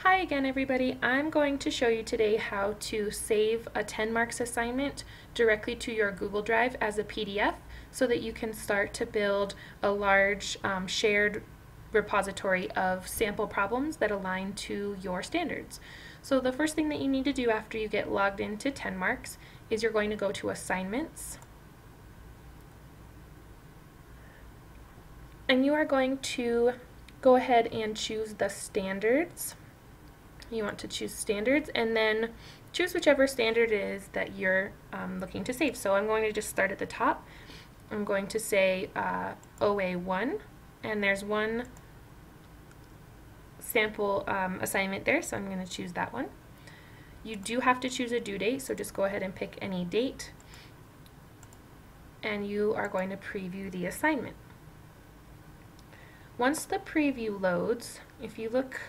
Hi again everybody. I'm going to show you today how to save a TenMarks assignment directly to your Google Drive as a PDF so that you can start to build a large shared repository of sample problems that align to your standards. So the first thing that you need to do after you get logged into TenMarks is you're going to go to Assignments, and you are going to go ahead and choose the standards. You want to choose standards and then choose whichever standard it is that you're looking to save. So I'm going to just start at the top. I'm going to say OA1, and there's one sample assignment there, so I'm going to choose that one. You do have to choose a due date, so just go ahead and pick any date, and you are going to preview the assignment. Once the preview loads, if you look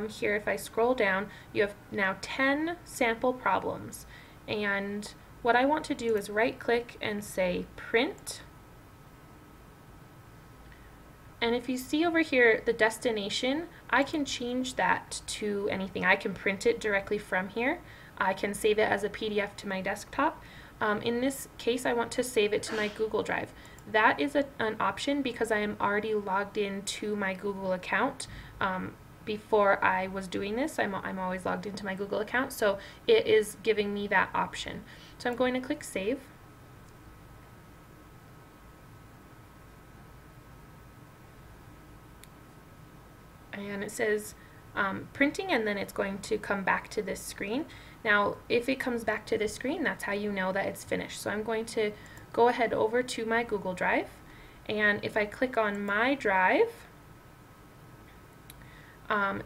here, if I scroll down, you have now 10 sample problems. And what I want to do is right click and say print. And if you see over here the destination, I can change that to anything. I can print it directly from here. I can save it as a PDF to my desktop. In this case, I want to save it to my Google Drive. That is an option because I am already logged into my Google account. Before I was doing this, I'm always logged into my Google account, so it is giving me that option. So I'm going to click Save. And it says printing, and then it's going to come back to this screen. Now, if it comes back to this screen, that's how you know that it's finished. So I'm going to go ahead over to my Google Drive, and if I click on My Drive,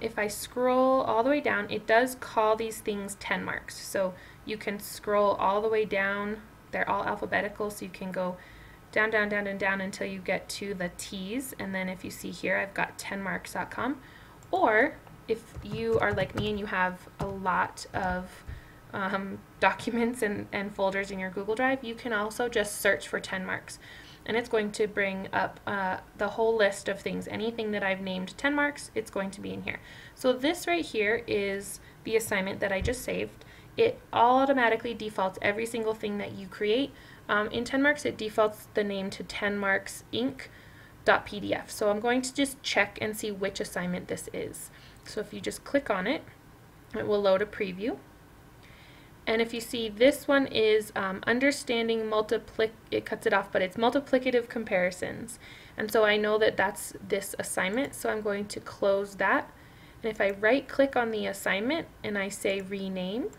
if I scroll all the way down, it does call these things TenMarks. So you can scroll all the way down. They're all alphabetical, so you can go down, down, down, and down until you get to the T's. And then if you see here, I've got tenmarks.com. Or if you are like me and you have a lot of documents and folders in your Google Drive, you can also just search for TenMarks. And it's going to bring up the whole list of things. Anything that I've named TenMarks, it's going to be in here. So this right here is the assignment that I just saved. It automatically defaults every single thing that you create. In TenMarks, it defaults the name to TenMarks Inc.pdf. So I'm going to just check and see which assignment this is. So if you just click on it, it will load a preview. And if you see, this one is understanding it cuts it off, but it's multiplicative comparisons. And so I know that that's this assignment, so I'm going to close that. And if I right click on the assignment and I say rename,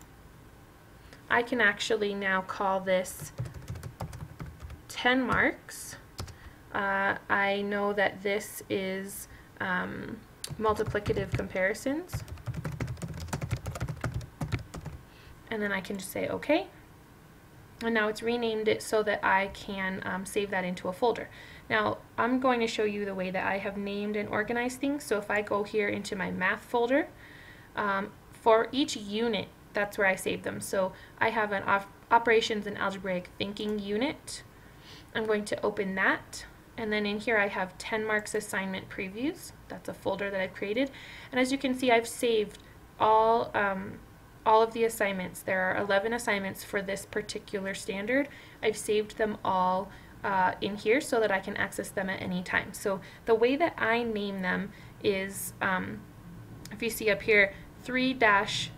I can actually now call this TenMarks. I know that this is multiplicative comparisons. And then I can just say OK. And now it's renamed it so that I can save that into a folder. Now I'm going to show you the way that I have named and organized things. So if I go here into my math folder, for each unit, that's where I save them. So I have an operations and algebraic thinking unit. I'm going to open that. And then in here I have TenMarks assignment previews. That's a folder that I've created. And as you can see, I've saved all of the assignments. There are 11 assignments for this particular standard. I've saved them all in here so that I can access them at any time. So the way that I name them is, if you see up here, 3-01,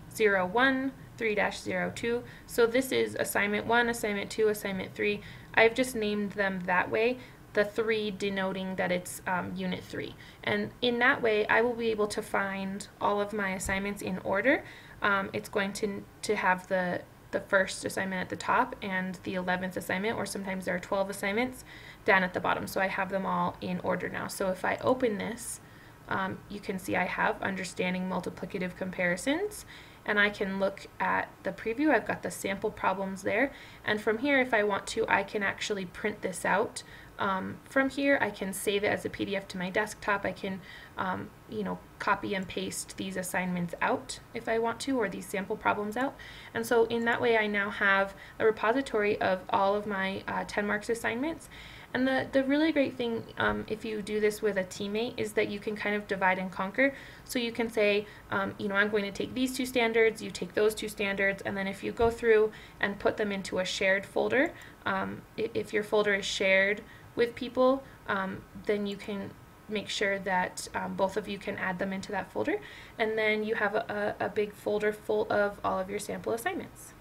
3-02. So this is assignment 1, assignment 2, assignment 3. I've just named them that way, the 3 denoting that it's unit 3. And in that way, I will be able to find all of my assignments in order. It's going to have the first assignment at the top and the 11th assignment, or sometimes there are 12 assignments, down at the bottom. So I have them all in order now. So if I open this, you can see I have understanding multiplicative comparisons, and I can look at the preview. I've got the sample problems there, and from here, if I want to, I can actually print this out. From here, I can save it as a PDF to my desktop. I can, copy and paste these assignments out if I want to, or these sample problems out. And so in that way, I now have a repository of all of my TenMarks assignments. And the really great thing, if you do this with a teammate, is that you can kind of divide and conquer. So you can say, you know, I'm going to take these two standards, you take those two standards, and then if you go through and put them into a shared folder, if your folder is shared with people, then you can make sure that both of you can add them into that folder, and then you have a big folder full of all of your sample assignments.